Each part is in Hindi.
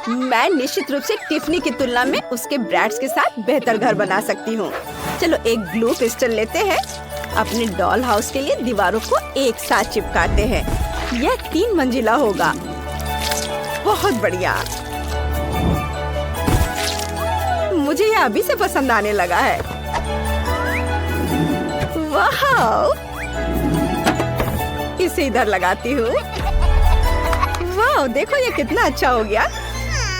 मैं निश्चित रूप से टिफनी की तुलना में उसके ब्रैड्स के साथ बेहतर घर बना सकती हूँ। चलो एक ग्लू पिस्टल लेते हैं। अपने डॉल हाउस के लिए दीवारों को एक साथ चिपकाते हैं। यह 3 मंजिला होगा। बहुत बढ़िया। मुझे यह अभी से पसंद आने लगा है। वाह! इसे इधर लगाती हूँ। वाह, देखो ये कितना अच्छा हो गया।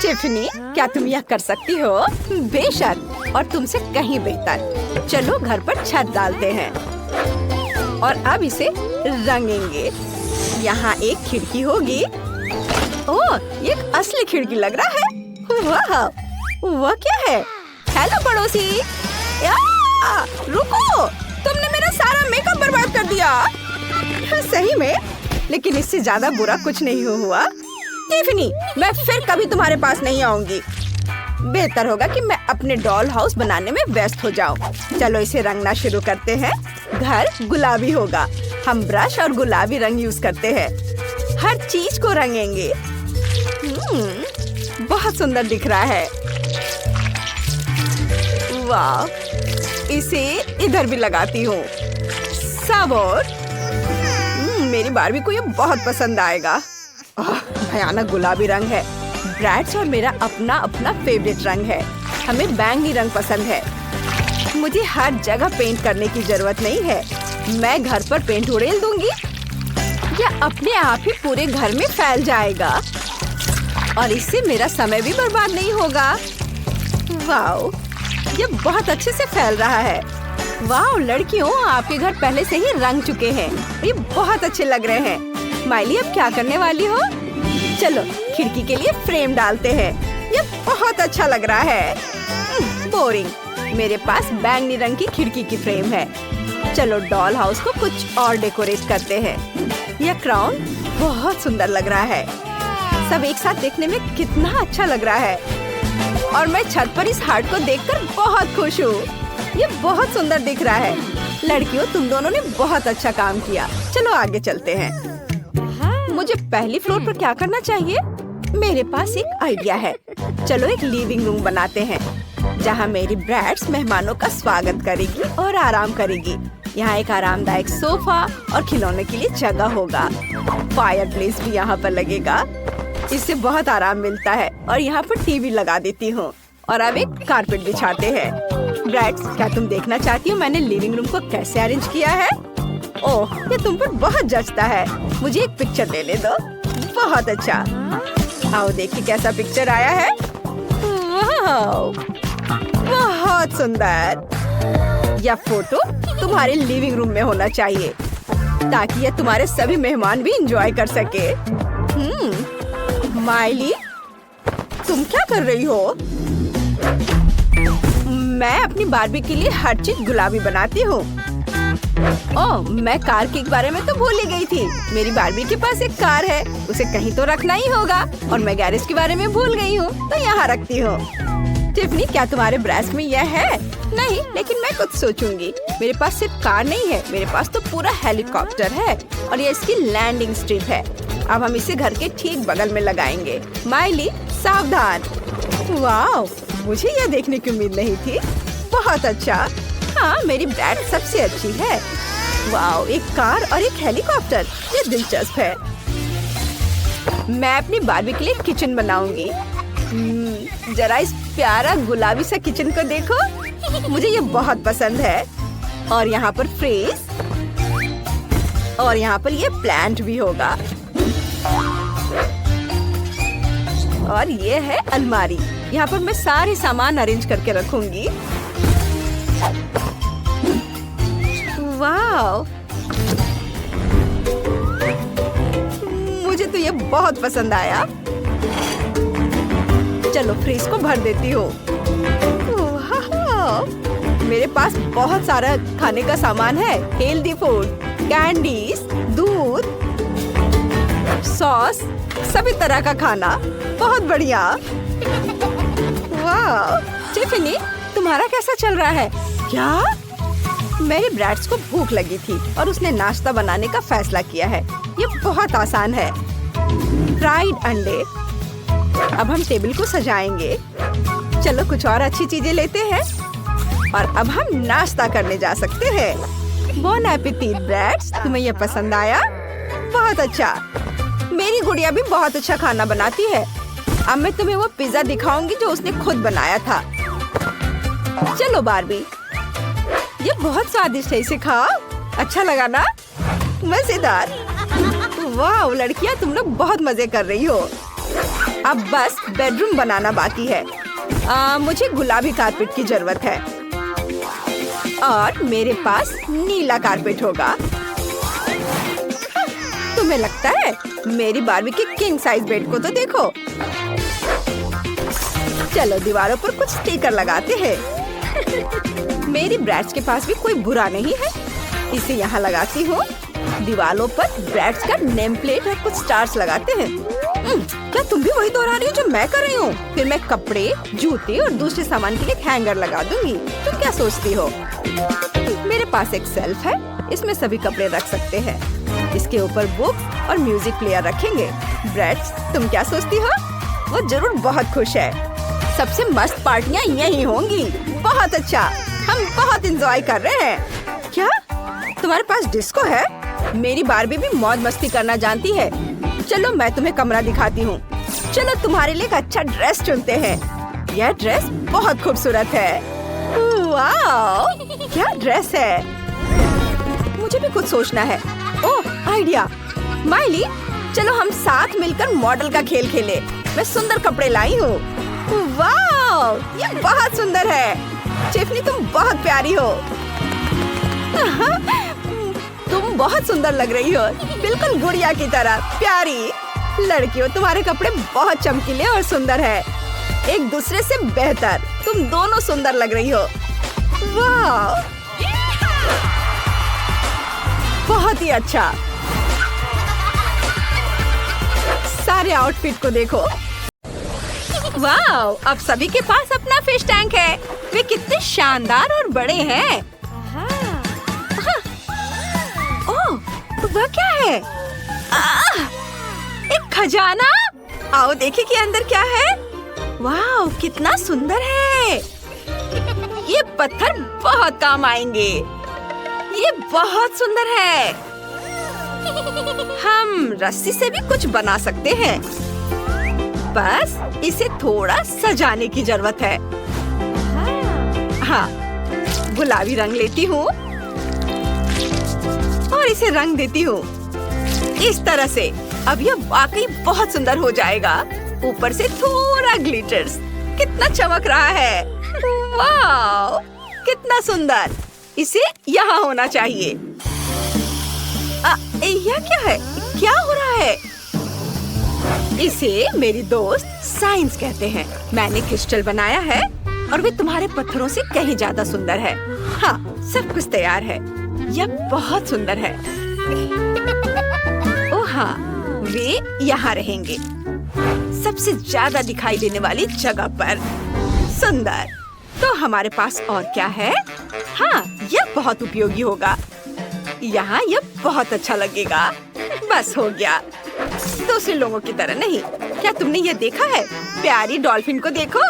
टिफनी, क्या तुम यह कर सकती हो? बेशक, और तुमसे कहीं बेहतर। चलो घर पर छत डालते हैं और अब इसे रंगेंगे। यहाँ एक खिड़की होगी। ओह, ये एक असली खिड़की लग रहा है। वाह, वह क्या है? हेलो पड़ोसी। रुको, तुमने मेरा सारा मेकअप बर्बाद कर दिया। सही में, लेकिन इससे ज्यादा बुरा कुछ नहीं हुआ। टिफनी, मैं फिर कभी तुम्हारे पास नहीं आऊंगी। बेहतर होगा कि मैं अपने डॉल हाउस बनाने में व्यस्त हो जाऊं। चलो इसे रंगना शुरू करते हैं। घर गुलाबी होगा। हम ब्रश और गुलाबी रंग यूज करते हैं। हर चीज को रंगेंगे। बहुत सुंदर दिख रहा है। वाह, इसे इधर भी लगाती हूँ। सब और मेरी बारबी को ये बहुत पसंद आएगा। भयानक गुलाबी रंग है। ब्रैड्स और मेरा अपना अपना फेवरेट रंग है। हमें बैंगनी रंग पसंद है। मुझे हर जगह पेंट करने की जरूरत नहीं है। मैं घर पर पेंट उड़ेल दूंगी। यह अपने आप ही पूरे घर में फैल जाएगा और इससे मेरा समय भी बर्बाद नहीं होगा। वाओ, ये बहुत अच्छे से फैल रहा है। वाह लड़कियों, आपके घर पहले से ही रंग चुके हैं। ये बहुत अच्छे लग रहे हैं। माइली, अब क्या करने वाली हो? चलो खिड़की के लिए फ्रेम डालते हैं। ये बहुत अच्छा लग रहा है। बोरिंग। मेरे पास बैंगनी रंग की खिड़की की फ्रेम है। चलो डॉल हाउस को कुछ और डेकोरेट करते हैं। यह क्राउन बहुत सुंदर लग रहा है। सब एक साथ देखने में कितना अच्छा लग रहा है। और मैं छत पर इस हार्ट को देखकर बहुत खुश हूँ। ये बहुत सुंदर दिख रहा है। लड़कियों, तुम दोनों ने बहुत अच्छा काम किया। चलो आगे चलते हैं। मुझे पहली फ्लोर पर क्या करना चाहिए? मेरे पास एक आइडिया है। चलो एक लिविंग रूम बनाते हैं जहाँ मेरी ब्रैड्स मेहमानों का स्वागत करेगी और आराम करेगी। यहाँ एक आरामदायक सोफा और खिलौने के लिए जगह होगा। फायर प्लेस भी यहाँ पर लगेगा। इससे बहुत आराम मिलता है। और यहाँ पर टीवी लगा देती हूँ। और अब एक कारपेट बिछाते हैं। ब्रैड्स, क्या तुम देखना चाहती हो मैंने लिविंग रूम को कैसे अरेंज किया है? ओह, ये तुम पर बहुत जचता है। मुझे एक पिक्चर लेने दो। बहुत अच्छा। आओ देखिए कैसा पिक्चर आया है। वाह, बहुत सुंदर। यह फोटो तुम्हारे लिविंग रूम में होना चाहिए ताकि यह तुम्हारे सभी मेहमान भी एंजॉय कर सके। माइली, तुम क्या कर रही हो? मैं अपनी बारबी के लिए हर चीज गुलाबी बनाती हूँ। ओह, मैं कार के बारे में तो भूल ही गई थी। मेरी बारबी के पास एक कार है। उसे कहीं तो रखना ही होगा। और मैं गैरेज के बारे में भूल गई हूँ तो यहाँ रखती हूँ। टिफनी, क्या तुम्हारे ब्रश में यह है? नहीं, लेकिन मैं कुछ सोचूंगी। मेरे पास सिर्फ कार नहीं है, मेरे पास तो पूरा हेलीकॉप्टर है और ये इसकी लैंडिंग स्ट्रिप है। अब हम इसे घर के ठीक बगल में लगाएंगे। माइली, सावधान। वाह, मुझे यह देखने की उम्मीद नहीं थी। बहुत अच्छा। हाँ, मेरी ब्रैड सबसे अच्छी है। वाह, एक कार और एक हेलीकॉप्टर, ये दिलचस्प है। मैं अपनी बारबी के लिए किचन बनाऊंगी। जरा इस प्यारा गुलाबी सा किचन को देखो। मुझे ये बहुत पसंद है। और यहाँ पर फ्रिज और यहाँ पर ये प्लांट भी होगा। और ये है अलमारी। यहाँ पर मैं सारे सामान अरेंज करके रखूंगी। वाह, मुझे तो ये बहुत पसंद आया। चलो फ्रिज को भर देती हूँ। मेरे पास बहुत सारा खाने का सामान है। हेल्दी फूड, कैंडीज, दूध, सॉस, सभी तरह का खाना। बहुत बढ़िया। वाह, टिफनी, तुम्हारा कैसा चल रहा है? क्या? मेरी ब्रैड्स को भूख लगी थी और उसने नाश्ता बनाने का फैसला किया है। ये बहुत आसान है। फ्राइड अंडे, अब हम टेबल को सजाएंगे। चलो कुछ और अच्छी चीजें लेते हैं और अब हम नाश्ता करने जा सकते हैं। बॉन एपेटीट ब्रेड्स, तुम्हें ये पसंद आया? बहुत अच्छा। मेरी गुड़िया भी बहुत अच्छा खाना बनाती है। अब मैं तुम्हें वो पिज्जा दिखाऊंगी जो उसने खुद बनाया था। चलो बार्बी, ये बहुत स्वादिष्ट है, इसे खाओ। अच्छा लगा ना? मजेदार। वाह लड़कियां, तुम लोग बहुत मजे कर रही हो। अब बस बेडरूम बनाना बाकी है। मुझे गुलाबी कारपेट की जरूरत है और मेरे पास नीला कारपेट होगा। तुम्हें लगता है? मेरी बार्बी के किंग साइज बेड को तो देखो। चलो दीवारों पर कुछ स्टिकर लगाते हैं। मेरी ब्रैड्स के पास भी कोई बुरा नहीं है। इसे यहाँ लगाती हूँ। दीवारों पर ब्रैड्स का नेम प्लेट और कुछ स्टार्स लगाते हैं। क्या तुम भी वही दोहरा रही हो जो मैं कर रही हूँ? फिर मैं कपड़े, जूते और दूसरे सामान के लिए एक हैंगर लगा दूंगी। तुम क्या सोचती हो? मेरे पास एक सेल्फ है, इसमें सभी कपड़े रख सकते हैं। इसके ऊपर बुक और म्यूजिक प्लेयर रखेंगे। ब्रैड्स, तुम क्या सोचती हो? वो जरूर बहुत खुश है। सबसे मस्त पार्टियाँ यही होंगी। बहुत अच्छा, हम बहुत एंजॉय कर रहे हैं। क्या तुम्हारे पास डिस्को है? मेरी बार्बी भी मौज मस्ती करना जानती है। चलो मैं तुम्हें कमरा दिखाती हूँ। चलो तुम्हारे लिए एक अच्छा ड्रेस चुनते हैं। यह ड्रेस बहुत खूबसूरत है। वाह, क्या ड्रेस है। मुझे भी कुछ सोचना है। ओह आइडिया। माइली, चलो हम साथ मिलकर मॉडल का खेल खेले। मैं सुंदर कपड़े लाई हूँ। वाह, ये बहुत सुंदर है। चिफनी, तुम बहुत प्यारी हो। तुम बहुत सुंदर लग रही हो, बिल्कुल गुड़िया की तरह प्यारी। लड़कियों, तुम्हारे कपड़े बहुत चमकीले और सुंदर है। एक दूसरे से बेहतर। तुम दोनों सुंदर लग रही हो। वाह, बहुत ही अच्छा। सारे आउटफिट को देखो। वाह, अब सभी के पास अपना फिश टैंक है। वे कितने शानदार और बड़े हैं। ओह, वह क्या है? एक खजाना। आओ देखें कि अंदर क्या है। वाह, कितना सुंदर है। ये पत्थर बहुत काम आएंगे। ये बहुत सुंदर है। हम रस्सी से भी कुछ बना सकते हैं। बस इसे थोड़ा सजाने की जरूरत है। हाँ, गुलाबी रंग लेती हूँ और इसे रंग देती हूँ इस तरह से। अब यह वाकई बहुत सुंदर हो जाएगा। ऊपर से थोड़ा ग्लिटर्स। कितना चमक रहा है। वाह, कितना सुंदर। इसे यहाँ होना चाहिए। यह क्या है? क्या हो रहा है? इसे मेरी दोस्त साइंस कहते हैं। मैंने क्रिस्टल बनाया है और वे तुम्हारे पत्थरों से कहीं ज्यादा सुंदर है। हाँ, सब कुछ तैयार है। यह बहुत सुंदर है। ओह हाँ, वे यहाँ रहेंगे, सबसे ज्यादा दिखाई देने वाली जगह पर। सुंदर। तो हमारे पास और क्या है? हाँ, यह बहुत उपयोगी होगा। यहाँ यह बहुत अच्छा लगेगा। बस हो गया। दूसरे लोगों की तरह नहीं। क्या तुमने ये देखा है? प्यारी डॉल्फिन को देखो।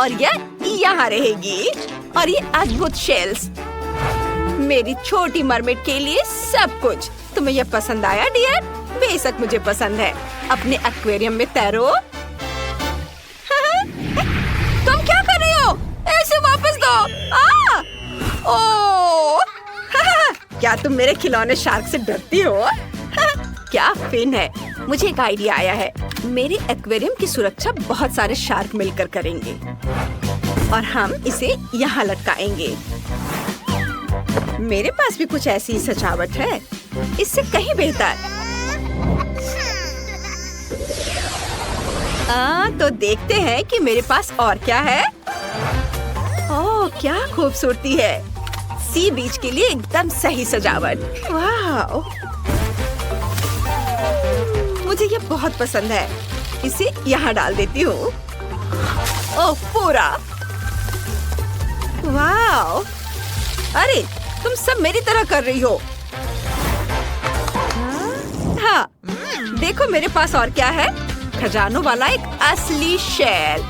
और यह यहाँ रहेगी। और ये अद्भुत शेल्स। मेरी छोटी मरमेड के लिए सब कुछ। तुम्हें यह पसंद आया डियर? बेशक मुझे पसंद है। अपने एक्वेरियम में तैरो। तुम क्या कर रही हो? ऐसे वापस दो। ओह, क्या तुम मेरे खिलौने शार्क से डरती हो? क्या फिन है। मुझे एक आइडिया आया है। मेरे एक्वेरियम की सुरक्षा बहुत सारे शार्क मिलकर करेंगे और हम इसे यहाँ लटकाएंगे। मेरे पास भी कुछ ऐसी ही सजावट है, इससे कहीं बेहतर। तो देखते हैं कि मेरे पास और क्या है। ओह, क्या खूबसूरती है। सी बीच के लिए एकदम सही सजावट। वाह, मुझे ये बहुत पसंद है। इसे यहाँ डाल देती हूँ। ओह, पूरा। वाह, अरे तुम सब मेरी तरह कर रही हो। हाँ, देखो मेरे पास और क्या है। खजानों वाला एक असली शेल।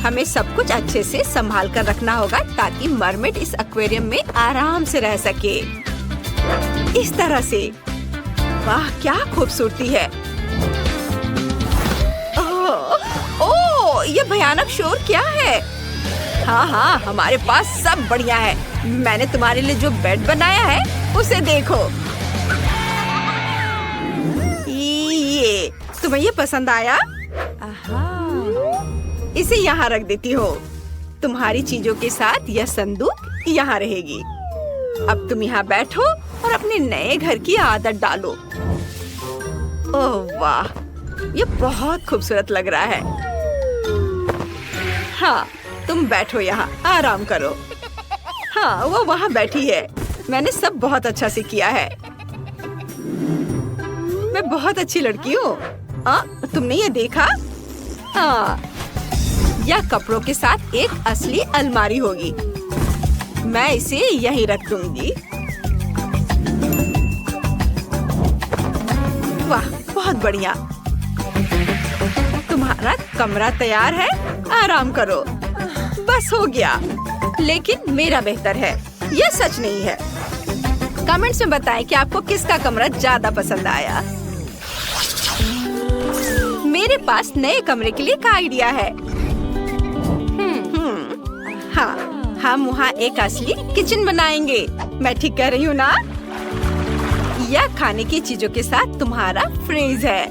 हमें सब कुछ अच्छे से संभाल कर रखना होगा ताकि मरमेड इस एक्वेरियम में आराम से रह सके। इस तरह से। वाह क्या खूबसूरती है। ओह, ये भयानक शोर क्या है? हाँ, हमारे पास सब बढ़िया है। मैंने तुम्हारे लिए जो बेड बनाया है उसे देखो। ये तुम्हें ये पसंद आया? इसे यहाँ रख देती हो। तुम्हारी चीजों के साथ यह संदूक यहाँ रहेगी। अब तुम यहाँ बैठो और अपने नए घर की आदत डालो। ओह वाह, ये बहुत खूबसूरत लग रहा है। हाँ, तुम बैठो यहाँ, आराम करो। हाँ, वो वहाँ बैठी है। मैंने सब बहुत अच्छा से किया है। मैं बहुत अच्छी लड़की हूँ। तुमने ये देखा? हाँ, यह कपड़ों के साथ एक असली अलमारी होगी। मैं इसे यहीं रख दूंगी। वाह, बहुत बढ़िया। तुम्हारा कमरा तैयार है, आराम करो। बस हो गया। लेकिन मेरा बेहतर है, यह सच नहीं है। कमेंट्स में बताएं कि आपको किसका कमरा ज्यादा पसंद आया। मेरे पास नए कमरे के लिए एक आइडिया है। हाँ, हम वहाँ एक असली किचन बनाएंगे। मैं ठीक कह रही हूँ ना? यह खाने की चीजों के साथ तुम्हारा फ्रिज है।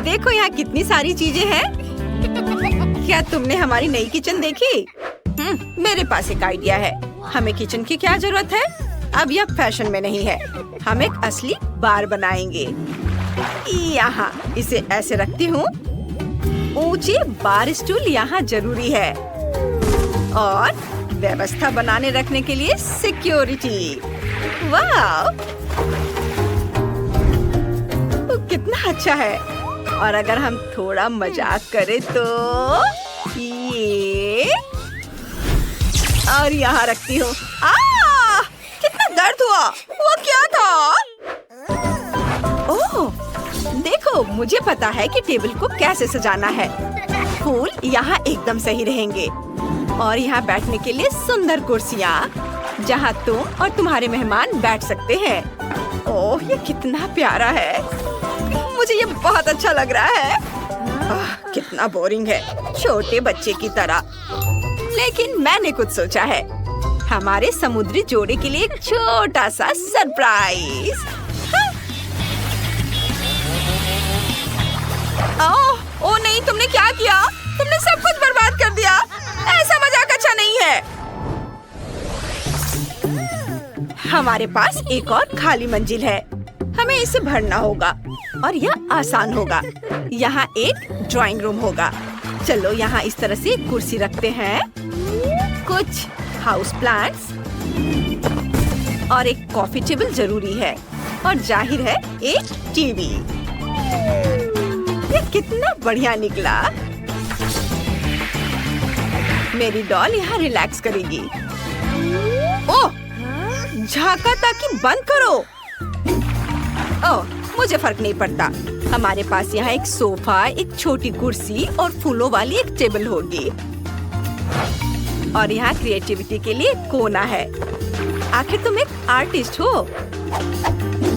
देखो यहाँ कितनी सारी चीजें हैं। क्या तुमने हमारी नई किचन देखी? मेरे पास एक आइडिया है। हमें किचन की क्या जरूरत है? अब यह फैशन में नहीं है। हम एक असली बार बनाएंगे। यहाँ इसे ऐसे रखती हूँ। ऊंची बार स्टूल यहाँ जरूरी है और व्यवस्था बनाने रखने के लिए सिक्योरिटी। वाह, कितना अच्छा है। और अगर हम थोड़ा मजाक करें तो ये और यहाँ रखती हूँ। कितना दर्द हुआ। वो क्या था? ओह, देखो, मुझे पता है कि टेबल को कैसे सजाना है। फूल यहाँ एकदम सही रहेंगे और यहाँ बैठने के लिए सुंदर कुर्सियाँ जहाँ तुम और तुम्हारे मेहमान बैठ सकते हैं। ओह, ये कितना प्यारा है। मुझे ये बहुत अच्छा लग रहा है। कितना बोरिंग है, छोटे बच्चे की तरह। लेकिन मैंने कुछ सोचा है। हमारे समुद्री जोड़े के लिए एक छोटा सा सरप्राइज। ओह नहीं, तुमने क्या किया? तुमने सब कुछ बर्बाद कर दिया। ऐसा मजाक अच्छा नहीं है। हमारे पास एक और खाली मंजिल है। हमें इसे भरना होगा और यह आसान होगा। यहाँ एक ड्राइंग रूम होगा। चलो यहाँ इस तरह से एक कुर्सी रखते हैं, कुछ हाउस प्लांट्स और एक कॉफी टेबल जरूरी है और जाहिर है एक टीवी। ये कितना बढ़िया निकला। मेरी डॉल यहाँ रिलैक्स करेगी। ओह, झांका ताकि बंद करो। ओह, मुझे फर्क नहीं पड़ता। हमारे पास यहाँ एक सोफा, एक छोटी कुर्सी और फूलों वाली एक टेबल होगी। और यहाँ क्रिएटिविटी के लिए कोना है। आखिर तुम एक आर्टिस्ट हो।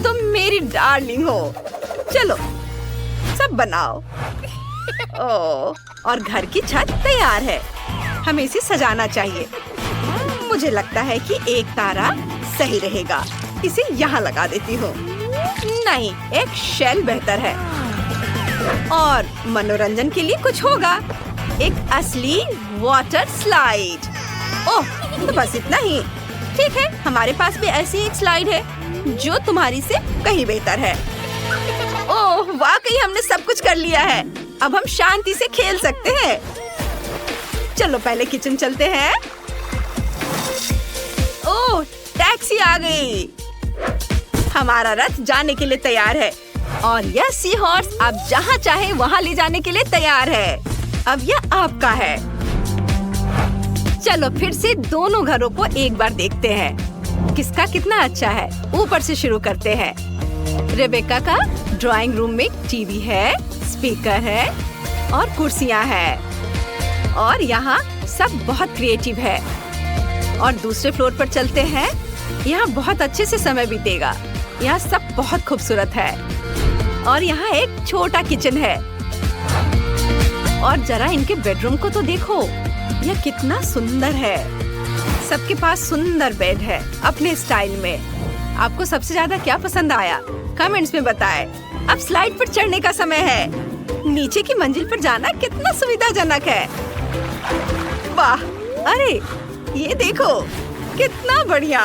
तुम मेरी डार्लिंग हो। चलो सब बनाओ। ओह, और घर की छत तैयार है। हमें इसे सजाना चाहिए। मुझे लगता है कि एक तारा सही रहेगा। इसे यहाँ लगा देती हूँ। नहीं, एक शेल बेहतर है। और मनोरंजन के लिए कुछ होगा। एक असली वाटर स्लाइड। ओह, तो बस इतना ही। ठीक है, हमारे पास भी ऐसी एक स्लाइड है जो तुम्हारी से कहीं बेहतर है। ओह, वाकई हमने सब कुछ कर लिया है। अब हम शांति से खेल सकते हैं। चलो पहले किचन चलते हैं। ओह, टैक्सी आ गई। हमारा रथ जाने के लिए तैयार है और यह सी हॉर्स आप जहाँ चाहे वहाँ ले जाने के लिए तैयार है। अब यह आपका है। चलो फिर से दोनों घरों को एक बार देखते हैं। किसका कितना अच्छा है। ऊपर से शुरू करते हैं। रेबेका का ड्राइंग रूम में टीवी है, स्पीकर है और कुर्सियाँ हैं और यहाँ सब बहुत क्रिएटिव है। और दूसरे फ्लोर पर चलते हैं। यहाँ बहुत अच्छे से समय बीतेगा। यहाँ सब बहुत खूबसूरत है और यहाँ एक छोटा किचन है। और जरा इनके बेडरूम को तो देखो, यह कितना सुंदर है। सबके पास सुंदर बेड है अपने स्टाइल में। आपको सबसे ज्यादा क्या पसंद आया? कमेंट्स में बताएं। अब स्लाइड पर चढ़ने का समय है। नीचे की मंजिल पर जाना कितना सुविधाजनक है। वाह, अरे ये देखो कितना बढ़िया।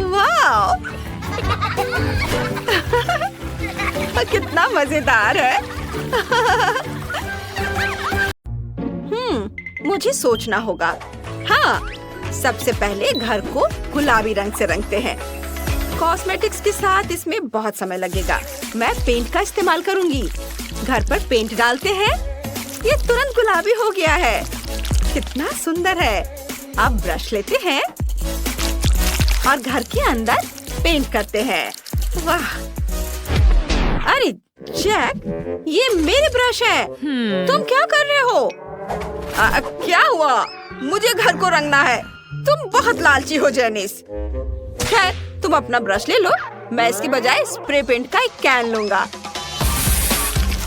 वाह, कितना मजेदार है। मुझे सोचना होगा। हाँ, सबसे पहले घर को गुलाबी रंग से रंगते हैं। कॉस्मेटिक्स के साथ इसमें बहुत समय लगेगा। मैं पेंट का इस्तेमाल करूंगी। घर पर पेंट डालते हैं। ये तुरंत गुलाबी हो गया है। कितना सुंदर है। अब ब्रश लेते हैं और घर के अंदर पेंट करते हैं। वाह, अरे जैक, ये मेरे ब्रश है। तुम क्या कर रहे हो? क्या हुआ? मुझे घर को रंगना है। तुम बहुत लालची हो जेनिस। खैर, तुम अपना ब्रश ले लो। मैं इसकी बजाय स्प्रे पेंट का एक कैन लूंगा।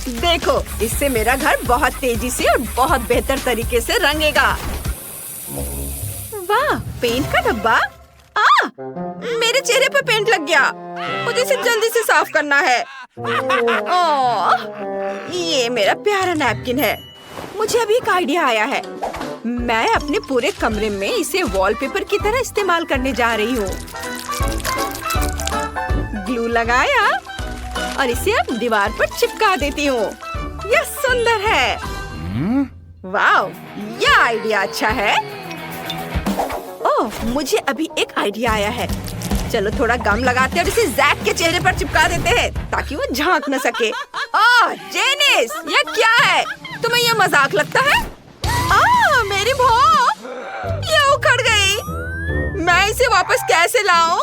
देखो, इससे मेरा घर बहुत तेजी से और बहुत बेहतर तरीके से रंगेगा। वाह, पेंट का डब्बा। मेरे चेहरे पर पेंट लग गया। मुझे इसे जल्दी से साफ करना है। ये मेरा प्यारा नैपकिन है। मुझे अभी एक आइडिया आया है। मैं अपने पूरे कमरे में इसे वॉलपेपर की तरह इस्तेमाल करने जा रही हूँ। ग्लू लगाया और इसे अब दीवार पर चिपका देती हूँ। यह सुंदर है। वाह, यह आइडिया अच्छा है। ओह, मुझे अभी एक आइडिया आया है। चलो थोड़ा गम लगाते हैं और इसे जैक के चेहरे पर चिपका देते हैं ताकि वो झांक न सके। जेनिस, ये क्या है? तुम्हें ये मजाक लगता है? मेरी भौं, ये उखड़ गई। मैं इसे वापस कैसे लाऊं?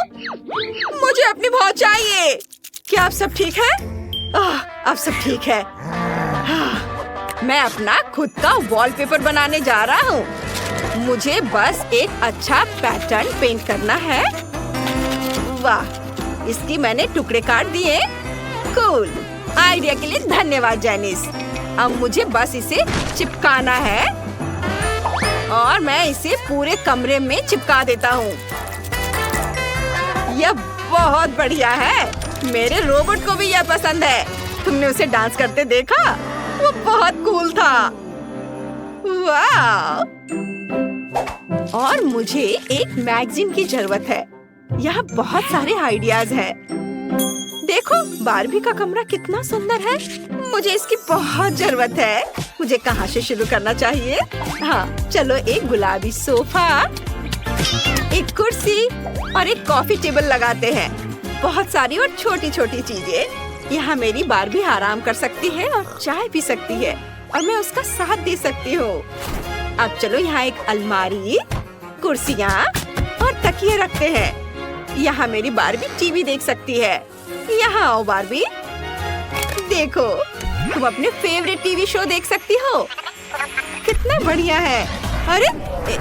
मुझे अपनी भौं चाहिए। क्या आप सब ठीक है? अब सब ठीक है। मैं अपना खुद का वॉलपेपर बनाने जा रहा हूँ। मुझे बस एक अच्छा पैटर्न पेंट करना है। वाह, इसकी मैंने टुकड़े काट दिए। कूल, आइडिया के लिए धन्यवाद जेनिस। अब मुझे बस इसे चिपकाना है और मैं इसे पूरे कमरे में चिपका देता हूँ। यह बहुत बढ़िया है। मेरे रोबोट को भी यह पसंद है। तुमने उसे डांस करते देखा? वो बहुत कूल था। वाह! और मुझे एक मैगजीन की जरूरत है। यहाँ बहुत सारे आइडियाज हैं। देखो, बारबी का कमरा कितना सुंदर है। मुझे इसकी बहुत जरूरत है। मुझे कहाँ से शुरू करना चाहिए? हाँ, चलो एक गुलाबी सोफा, एक कुर्सी और एक कॉफी टेबल लगाते हैं। बहुत सारी और छोटी छोटी चीजें। यहाँ मेरी बारबी आराम कर सकती है और चाय पी सकती है और मैं उसका साथ दे सकती हूँ। अब चलो यहाँ एक अलमारी, कुर्सियाँ और तकिए रखते हैं। यहाँ मेरी बारबी टीवी देख सकती है। यहाँ आओ बारबी, देखो, तुम अपने फेवरेट टीवी शो देख सकती हो। कितना बढ़िया है। अरे,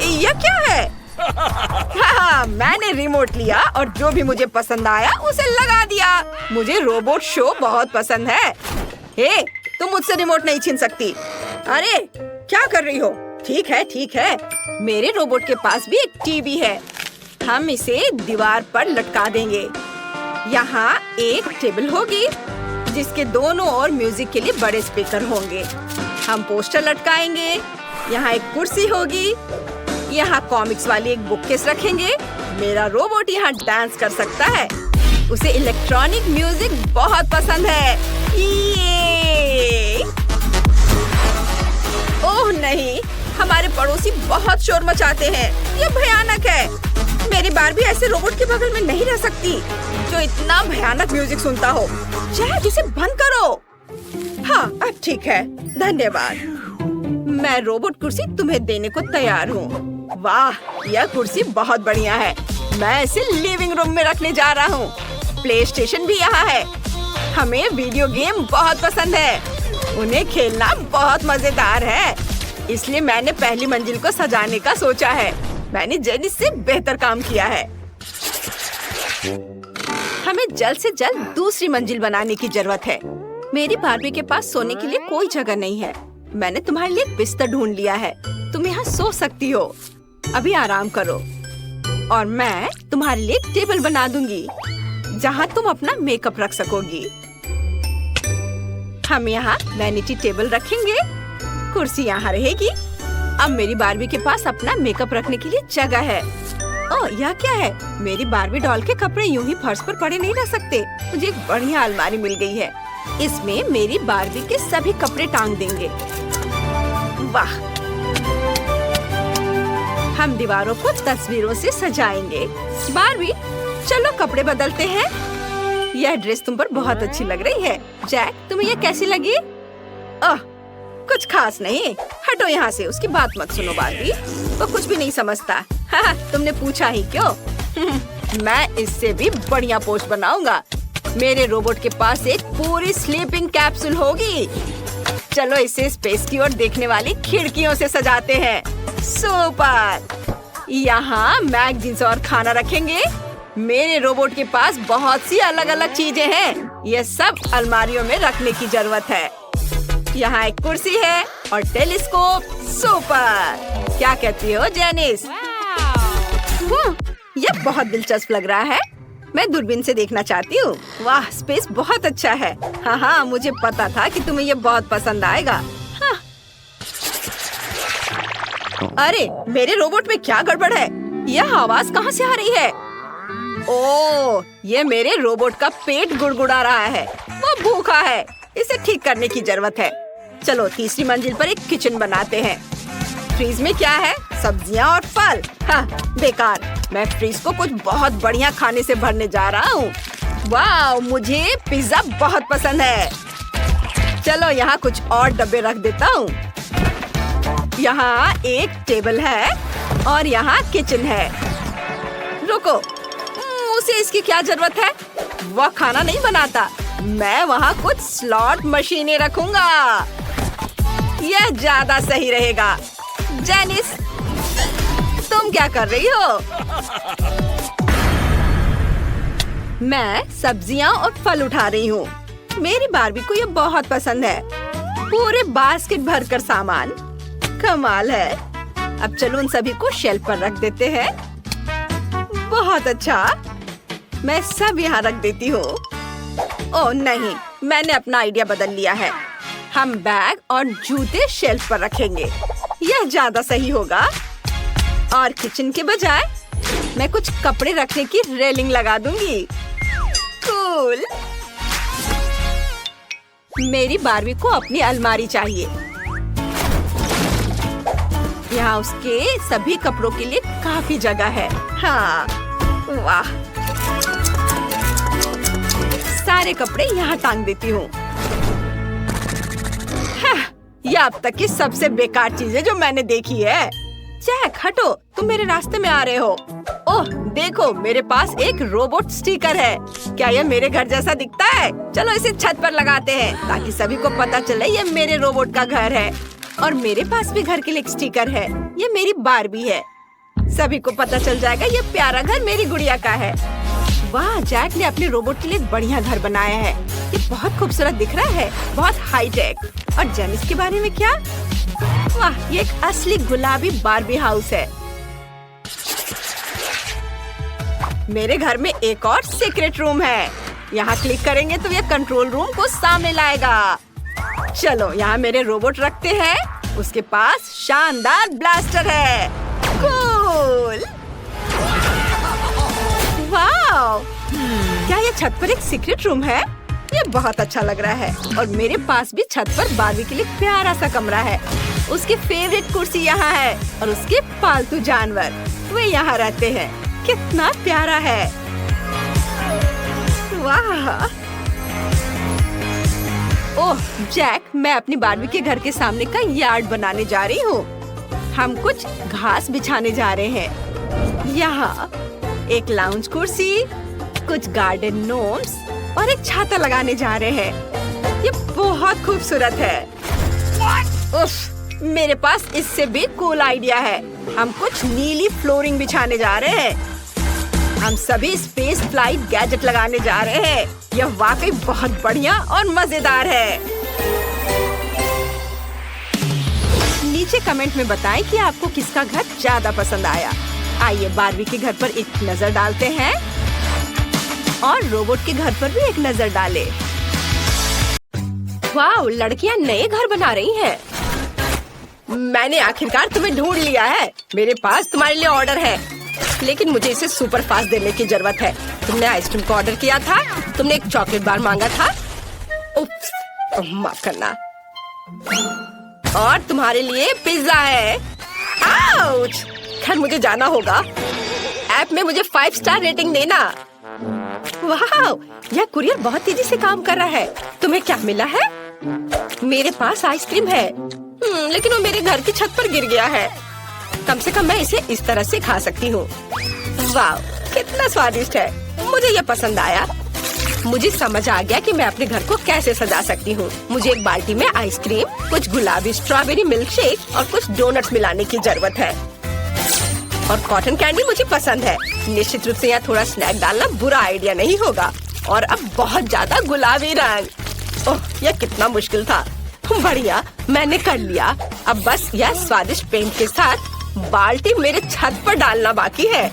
यह क्या है? हाँ, मैंने रिमोट लिया और जो भी मुझे पसंद आया उसे लगा दिया। मुझे रोबोट शो बहुत पसंद है। हे, तुम मुझसे रिमोट नहीं छीन सकती। अरे, क्या कर रही हो? ठीक है, ठीक है। मेरे रोबोट के पास भी एक टीवी है। हम इसे दीवार पर लटका देंगे। यहाँ एक टेबल होगी जिसके दोनों ओर म्यूजिक के लिए बड़े स्पीकर होंगे। हम पोस्टर लटकाएंगे। यहाँ एक कुर्सी होगी। यहाँ कॉमिक्स वाली एक बुककेस रखेंगे। मेरा रोबोट यहाँ डांस कर सकता है। उसे इलेक्ट्रॉनिक म्यूजिक बहुत पसंद है। ये! ओह नहीं, हमारे पड़ोसी बहुत शोर मचाते हैं। ये भयानक है। मेरी बारबी ऐसे रोबोट के बगल में नहीं रह सकती जो इतना भयानक म्यूजिक सुनता हो। शायद इसे बंद करो। हाँ, अब ठीक है, धन्यवाद। मैं रोबोट कुर्सी तुम्हें देने को तैयार हूँ। वाह, यह कुर्सी बहुत बढ़िया है। मैं इसे लिविंग रूम में रखने जा रहा हूँ। प्ले स्टेशन भी यहाँ है। हमें वीडियो गेम बहुत पसंद है। उन्हें खेलना बहुत मजेदार है। इसलिए मैंने पहली मंजिल को सजाने का सोचा है। मैंने जेनिस से बेहतर काम किया है। हमें जल्द से जल्द दूसरी मंजिल बनाने की जरूरत है। मेरी बार्बी के पास सोने के लिए कोई जगह नहीं है। मैंने तुम्हारे लिए एक बिस्तर ढूंढ लिया है। तुम यहाँ सो सकती हो। अभी आराम करो और मैं तुम्हारे लिए एक टेबल बना दूंगी जहाँ तुम अपना मेकअप रख सकोगी। हम यहाँ वैनिटी टेबल रखेंगे। कुर्सी यहाँ रहेगी। अब मेरी बार्बी के पास अपना मेकअप रखने के लिए जगह है। ओह, यह क्या है? मेरी बार्बी डॉल के कपड़े यूं ही फर्श पर पड़े नहीं रह सकते। मुझे एक बढ़िया अलमारी मिल गई है। इसमें मेरी बार्बी के सभी कपड़े टांग देंगे। वाह! हम दीवारों को तस्वीरों से सजाएंगे। बार्बी, चलो कपड़े बदलते हैं। यह ड्रेस तुम पर बहुत अच्छी लग रही है। जैक, तुम्हें यह कैसी लगी? ओह, कुछ खास नहीं। हटो यहाँ से। उसकी बात मत सुनो बार्बी। वो कुछ भी नहीं समझता। हाँ, तुमने पूछा ही क्यों? मैं इससे भी बढ़िया पोस्ट बनाऊंगा। मेरे रोबोट के पास एक पूरी स्लीपिंग कैप्सूल होगी। चलो इसे स्पेस की ओर देखने वाली खिड़कियों से सजाते हैं। सुपर! यहाँ मैगजीन्स और खाना रखेंगे। मेरे रोबोट के पास बहुत सी अलग अलग चीजें हैं। ये सब अलमारियों में रखने की जरूरत है। यहाँ एक कुर्सी है और टेलीस्कोप। सुपर! क्या कहती हो जेनिस? यह बहुत दिलचस्प लग रहा है। मैं दूरबीन से देखना चाहती हूँ। वाह, स्पेस बहुत अच्छा है। हाँ, मुझे पता था कि तुम्हें यह बहुत पसंद आएगा। हाँ। अरे, मेरे रोबोट में क्या गड़बड़ है? यह आवाज कहाँ से आ रही है? ओह, ये मेरे रोबोट का पेट गुड़गुड़ा रहा है। वो भूखा है। इसे ठीक करने की जरूरत है। चलो तीसरी मंजिल पर एक किचन बनाते हैं। फ्रीज में क्या है? सब्जियां और फल। हाँ, बेकार। मैं फ्रीज को कुछ बहुत बढ़िया खाने से भरने जा रहा हूँ। वाह, मुझे पिज्जा बहुत पसंद है। चलो यहाँ कुछ और डब्बे रख देता हूँ। यहाँ एक टेबल है और यहाँ किचन है। रुको, उसे इसकी क्या जरूरत है? वह खाना नहीं बनाता। मैं वहाँ कुछ स्लॉट मशीनें रखूंगा। यह ज्यादा सही रहेगा। जेनिस, तुम क्या कर रही हो? मैं सब्जियां और फल उठा रही हूँ। मेरी बार्बी को ये बहुत पसंद है। पूरे बास्केट भरकर सामान। कमाल है। अब चलो उन सभी को शेल्फ पर रख देते हैं। बहुत अच्छा। मैं सब यहाँ रख देती हूँ। ओह नहीं, मैंने अपना आइडिया बदल लिया है। हम बैग और जूते शेल्फ पर रखेंगे। यह ज्यादा सही होगा। और किचन के बजाय मैं कुछ कपड़े रखने की रेलिंग लगा दूंगी। कूल! मेरी बार्बी को अपनी अलमारी चाहिए। यहाँ उसके सभी कपड़ों के लिए काफी जगह है। हाँ, वाह! सारे कपड़े यहाँ टांग देती हूँ। यह अब तक की सबसे बेकार चीज है जो मैंने देखी है। जैक, हटो, तुम मेरे रास्ते में आ रहे हो। ओह, देखो, मेरे पास एक रोबोट स्टिकर है। क्या यह मेरे घर जैसा दिखता है? चलो इसे छत पर लगाते हैं ताकि सभी को पता चले ये मेरे रोबोट का घर है। और मेरे पास भी घर के लिए एक स्टिकर है। ये मेरी बार्बी है। सभी को पता चल जाएगा ये प्यारा घर मेरी गुड़िया का है। वाह, जैक ने अपने रोबोट के लिए एक बढ़िया घर बनाया है। ये बहुत खूबसूरत दिख रहा है, बहुत हाईटेक। और जेनिस के बारे में क्या? वाह, ये एक असली गुलाबी बार्बी हाउस है। मेरे घर में एक और सीक्रेट रूम है। यहाँ क्लिक करेंगे तो ये कंट्रोल रूम को सामने लाएगा। चलो यहाँ मेरे रोबोट रखते हैं। उसके पास शानदार ब्लास्टर है। कूल! वाह! क्या ये छत पर एक सीक्रेट रूम है? ये बहुत अच्छा लग रहा है। और मेरे पास भी छत पर बार्बी के लिए प्यारा सा कमरा है। उसकी फेवरेट कुर्सी यहाँ है और उसके पालतू जानवर वे यहाँ रहते हैं। कितना प्यारा है। वाह! ओह जैक, मैं अपनी बार्बी के घर के सामने का यार्ड बनाने जा रही हूँ। हम कुछ घास बिछाने जा रहे हैं। यहाँ एक लाउंज कुर्सी, कुछ गार्डन नोम्स और एक छाता लगाने जा रहे हैं। ये बहुत खूबसूरत है। उफ, मेरे पास इससे भी कूल आइडिया है। हम कुछ नीली फ्लोरिंग बिछाने जा रहे हैं। हम सभी स्पेस फ्लाइट गैजेट लगाने जा रहे हैं। यह वाकई बहुत बढ़िया और मजेदार है। नीचे कमेंट में बताएं कि आपको किसका घर ज्यादा पसंद आया। आइए बारबी के घर पर एक नजर डालते हैं और रोबोट के घर पर भी एक नजर डालें। वाह, लड़कियां नए घर बना रही हैं। मैंने आखिरकार तुम्हें ढूंढ लिया है। मेरे पास तुम्हारे लिए ऑर्डर है, लेकिन मुझे इसे सुपर फास्ट देने की जरूरत है। तुमने आइसक्रीम को ऑर्डर किया था, तुमने एक चॉकलेट बार मांगा था। उप्स, माफ करना। और तुम्हारे लिए पिज्जा है। आउच! खैर मुझे जाना होगा। ऐप में मुझे 5 स्टार रेटिंग देना। वाह, यह कुरियर बहुत तेजी से काम कर रहा है। तुम्हें क्या मिला है? मेरे पास आइसक्रीम है, लेकिन वो मेरे घर की छत पर गिर गया है। कम से कम मैं इसे इस तरह से खा सकती हूँ। वाह, कितना स्वादिष्ट है। मुझे यह पसंद आया। मुझे समझ आ गया कि मैं अपने घर को कैसे सजा सकती हूँ। मुझे एक बाल्टी में आइसक्रीम, कुछ गुलाबी स्ट्रॉबेरी मिल्क शेक और कुछ डोनट्स मिलाने की जरूरत है। और कॉटन कैंडी मुझे पसंद है। निश्चित रूप से यहाँ थोड़ा स्नैक डालना बुरा आइडिया नहीं होगा। और अब बहुत ज्यादा गुलाबी रंग। ओह, यह कितना मुश्किल था। बढ़िया, मैंने कर लिया। अब बस यह स्वादिष्ट पेंट के साथ बाल्टी मेरे छत पर डालना बाकी है।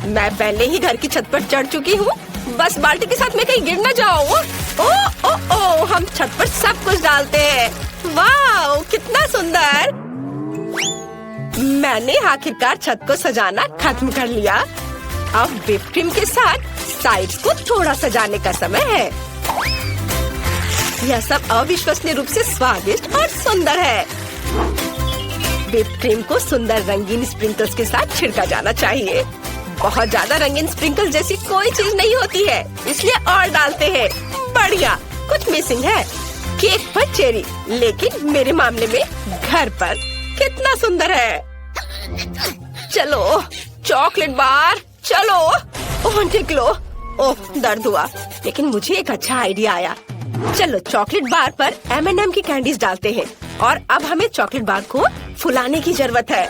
मैं पहले ही घर की छत पर चढ़ चुकी हूँ। बस बाल्टी के साथ मैं कहीं गिर न जाऊँ। ओ, ओ, ओ, हम छत पर सब कुछ डालते हैं। वाह, कितना सुंदर। मैंने आखिरकार छत को सजाना खत्म कर लिया। अब व्हिप क्रीम के साथ साइड्स को थोड़ा सजाने का समय है। यह सब अविश्वसनीय रूप से स्वादिष्ट और सुंदर है। व्हिप क्रीम को सुंदर रंगीन स्प्रिंकल्स के साथ छिड़का जाना चाहिए। बहुत ज्यादा रंगीन स्प्रिंकल जैसी कोई चीज नहीं होती है, इसलिए और डालते हैं। बढ़िया, कुछ मिसिंग है। केक पर चेरी, लेकिन मेरे मामले में घर पर कितना सुंदर है। चलो चॉकलेट बार, चलो। ओह निकलो। ओह, दर्द हुआ, लेकिन मुझे एक अच्छा आइडिया आया। चलो चॉकलेट बार पर M&M की कैंडीज डालते हैं। और अब हमें चॉकलेट बार को फुलाने की जरूरत है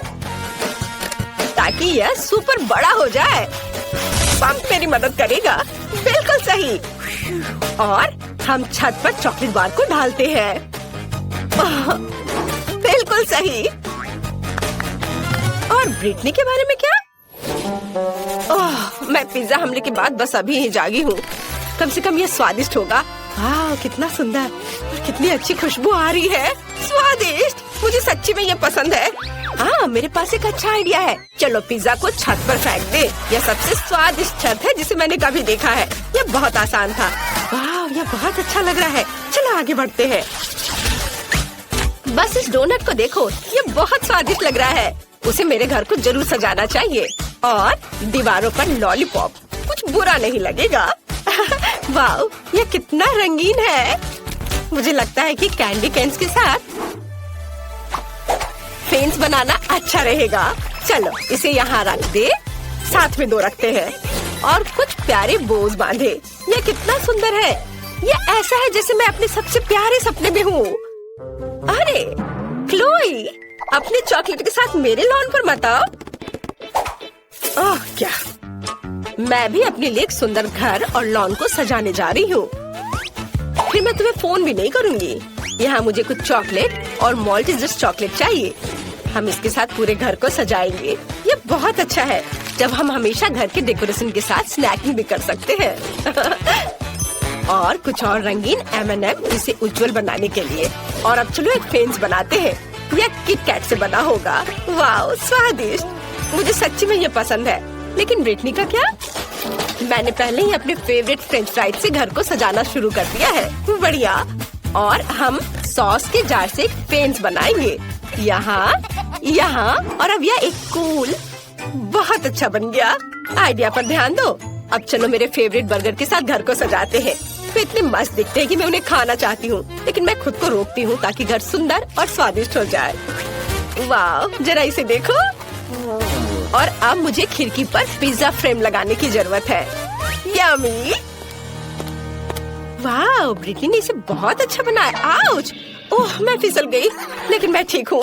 ताकि यह सुपर बड़ा हो जाए। पंप मेरी मदद करेगा। बिल्कुल सही। और हम छत पर चॉकलेट बार को डालते हैं। बिल्कुल सही। और ब्रिटनी के बारे में क्या? ओह, मैं पिज्जा हमले के बाद बस अभी ही जागी हूँ। कम से कम ये स्वादिष्ट होगा। वाह, कितना सुंदर और कितनी अच्छी खुशबू आ रही है। स्वादिष्ट, मुझे सच्ची में ये पसंद है। हाँ, मेरे पास एक अच्छा आइडिया है। चलो पिज्जा को छत पर फेंक दे। यह सबसे स्वादिष्ट छत है जिसे मैंने कभी देखा है। यह बहुत आसान था। वाह, यह बहुत अच्छा लग रहा है। चलो आगे बढ़ते हैं। बस इस डोनट को देखो, ये बहुत स्वादिष्ट लग रहा है। उसे मेरे घर को जरूर सजाना चाहिए। और दीवारों पर लॉलीपॉप, कुछ बुरा नहीं लगेगा। वाह, ये कितना रंगीन है। मुझे लगता है कि कैंडी कैन्स के साथ फेंस बनाना अच्छा रहेगा। चलो इसे यहाँ रख दे। साथ में 2 रखते हैं और कुछ प्यारे बोज बांधे। ये कितना सुंदर है। ये ऐसा है जैसे मैं अपने सबसे प्यारे सपने में हूँ। अरे क्लोई, अपने चॉकलेट के साथ मेरे लॉन पर मत आओ। ओह क्या, मैं भी अपने लिए एक सुंदर घर और लॉन को सजाने जा रही हूँ। फिर मैं तुम्हें फोन भी नहीं करूँगी। यहाँ मुझे कुछ चॉकलेट और मॉल्टिजर्स चॉकलेट चाहिए। हम इसके साथ पूरे घर को सजाएंगे। ये बहुत अच्छा है जब हम हमेशा घर के डेकोरेशन के साथ स्नैकिंग भी कर सकते हैं। और कुछ और रंगीन M&M इसे उज्जवल बनाने के लिए। और अब चलो एक फेंस बनाते हैं। यह किट कैट से बना होगा। वाह, स्वादिष्ट। मुझे सच्ची में ये पसंद है। लेकिन ब्रिटनी का क्या? मैंने पहले ही अपने फेवरेट फ्रेंच फ्राइज से घर को सजाना शुरू कर दिया है। बढ़िया। और हम सॉस के जार से एक फेंस बनाएंगे। यहाँ, यहाँ और अब यह एक कूल, बहुत अच्छा बन गया। आइडिया पर ध्यान दो। अब चलो मेरे फेवरेट बर्गर के साथ घर को सजाते हैं। वे इतने मस्त दिखते हैं कि मैं उन्हें खाना चाहती हूँ, लेकिन मैं खुद को रोकती हूँ ताकि घर सुंदर और स्वादिष्ट हो जाए। वाह, जरा इसे देखो। और अब मुझे खिड़की पर पिज्जा फ्रेम लगाने की जरूरत है। यम्मी। वाह, ब्रिटनी ने इसे बहुत अच्छा बनाया। आउच! ओह, मैं फिसल गई, लेकिन मैं ठीक हूँ।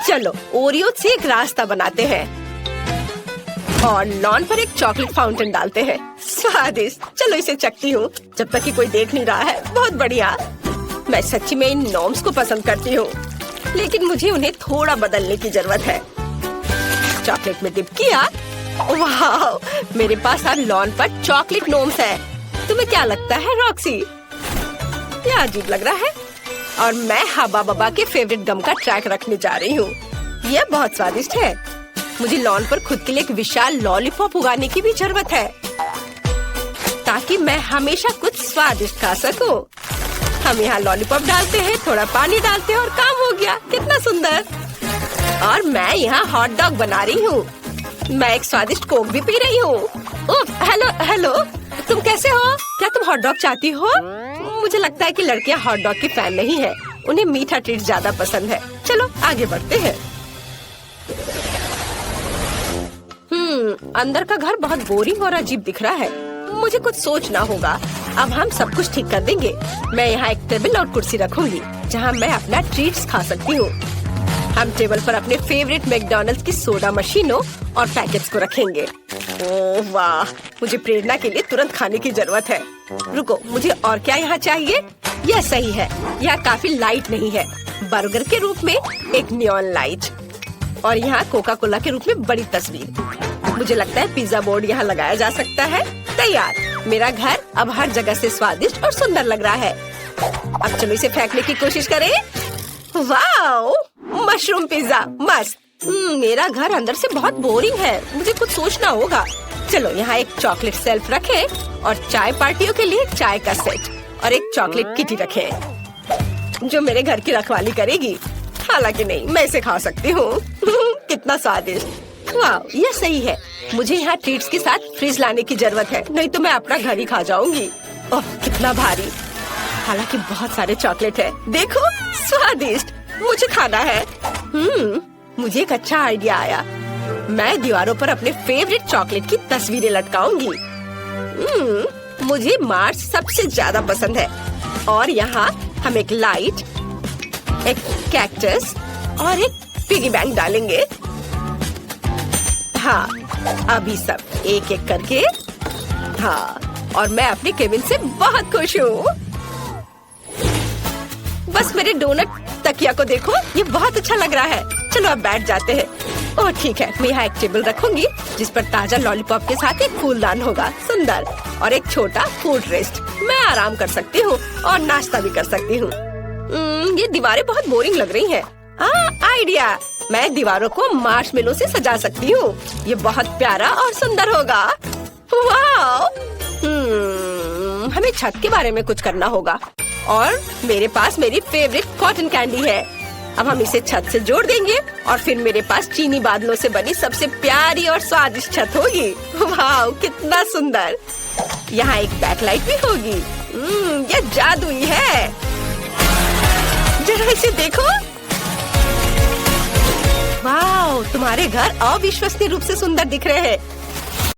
चलो ओरियो से एक रास्ता बनाते हैं और लॉन पर एक चॉकलेट फाउंटेन डालते हैं। स्वादिष्ट। चलो इसे चखती हूँ जब तक कि कोई देख नहीं रहा है। बहुत बढ़िया। मैं सच्ची में इन नॉर्म्स को पसंद करती हूँ, लेकिन मुझे उन्हें थोड़ा बदलने की जरूरत है। चॉकलेट में डिप किया। वाह, मेरे पास अब लॉन पर चॉकलेट नॉर्म्स है। तुम्हें क्या लगता है रॉक्सी? यह अजीब लग रहा है। और मैं हबा बबा के फेवरेट गम का ट्रैक रखने जा रही हूँ। यह बहुत स्वादिष्ट है। मुझे लॉन पर खुद के लिए एक विशाल लॉलीपॉप उगाने की भी जरूरत है, ताकि मैं हमेशा कुछ स्वादिष्ट खा सकूं। हम यहाँ लॉलीपॉप डालते हैं, थोड़ा पानी डालते हैं और काम हो गया। कितना सुंदर। और मैं यहाँ हॉट डॉग बना रही हूँ। मैं एक स्वादिष्ट कोक भी पी रही हूँ। हेलो हेलो, तुम कैसे हो? क्या तुम हॉट डॉग चाहती हो? मुझे लगता है कि लड़कियाँ हॉट डॉग की फैन नहीं है, उन्हें मीठा ट्रीट ज्यादा पसंद है। चलो आगे बढ़ते हैं। अंदर का घर बहुत बोरिंग और अजीब दिख रहा है। मुझे कुछ सोचना होगा। अब हम सब कुछ ठीक कर देंगे। मैं यहाँ एक टेबल और कुर्सी रखूंगी जहाँ मैं अपना ट्रीट्स खा सकती हूँ। हम टेबल पर अपने फेवरेट मैकडॉनल्ड्स की सोडा मशीनों और पैकेट्स को रखेंगे। ओह वाह, मुझे प्रेरणा के लिए तुरंत खाने की जरूरत है। रुको, मुझे और क्या यहाँ चाहिए? यह सही है। यह काफी लाइट नहीं है। बर्गर के रूप में एक नियॉन लाइट और यहाँ कोका कोला के रूप में बड़ी तस्वीर। मुझे लगता है पिज्जा बोर्ड यहाँ लगाया जा सकता है। तैयार। मेरा घर अब हर जगह से स्वादिष्ट और सुंदर लग रहा है। अब चलो इसे फेंकने की कोशिश करें। वाओ, मशरूम पिज्जा मस्त। मेरा घर अंदर से बहुत बोरिंग है। मुझे कुछ सोचना होगा। चलो यहाँ एक चॉकलेट सेल्फ रखें और चाय पार्टियों के लिए चाय का सेट और एक चॉकलेट किटी रखें जो मेरे घर की रखवाली करेगी। हालांकि नहीं, मैं इसे खा सकती हूँ। कितना स्वादिष्ट। वाह, यह सही है। मुझे यहाँ ट्रीट्स के साथ फ्रिज लाने की जरूरत है, नहीं तो मैं अपना घर ही खा जाऊंगी। ओह, कितना भारी। हालांकि बहुत सारे चॉकलेट है। देखो, स्वादिष्ट। मुझे खाना है। मुझे एक अच्छा आइडिया आया। मैं दीवारों पर अपने फेवरेट चॉकलेट की तस्वीरें लटकाऊंगी। मुझे मार्स सबसे ज्यादा पसंद है। और यहाँ हम एक लाइट, एक कैक्टस और एक पिगी बैंक डालेंगे। हाँ, अभी सब एक एक करके। हाँ, और मैं अपने केबिन से बहुत खुश हूँ। बस मेरे डोनट तकिया को देखो, ये बहुत अच्छा लग रहा है। चलो अब बैठ जाते हैं। ओह ठीक है, मैं यहाँ एक टेबल रखूंगी जिस पर ताजा लॉलीपॉप के साथ एक फूलदान होगा। सुंदर। और एक छोटा फूड रेस्ट। मैं आराम कर सकती हूँ और नाश्ता भी कर सकती हूँ। ये दीवारें बहुत बोरिंग लग रही हैं। आइडिया। मैं दीवारों को मार्शमेलो से सजा सकती हूँ। ये बहुत प्यारा और सुंदर होगा। वाह। हमें छत के बारे में कुछ करना होगा। और मेरे पास मेरी फेवरेट कॉटन कैंडी है। अब हम इसे छत से जोड़ देंगे और फिर मेरे पास चीनी बादलों से बनी सबसे प्यारी और स्वादिष्ट छत होगी। वाह, कितना सुंदर। यहाँ एक बैकलाइट भी होगी। यह जादुई है। जरा इसे देखो। वाह, तुम्हारे घर अविश्वसनीय रूप से सुंदर दिख रहे हैं।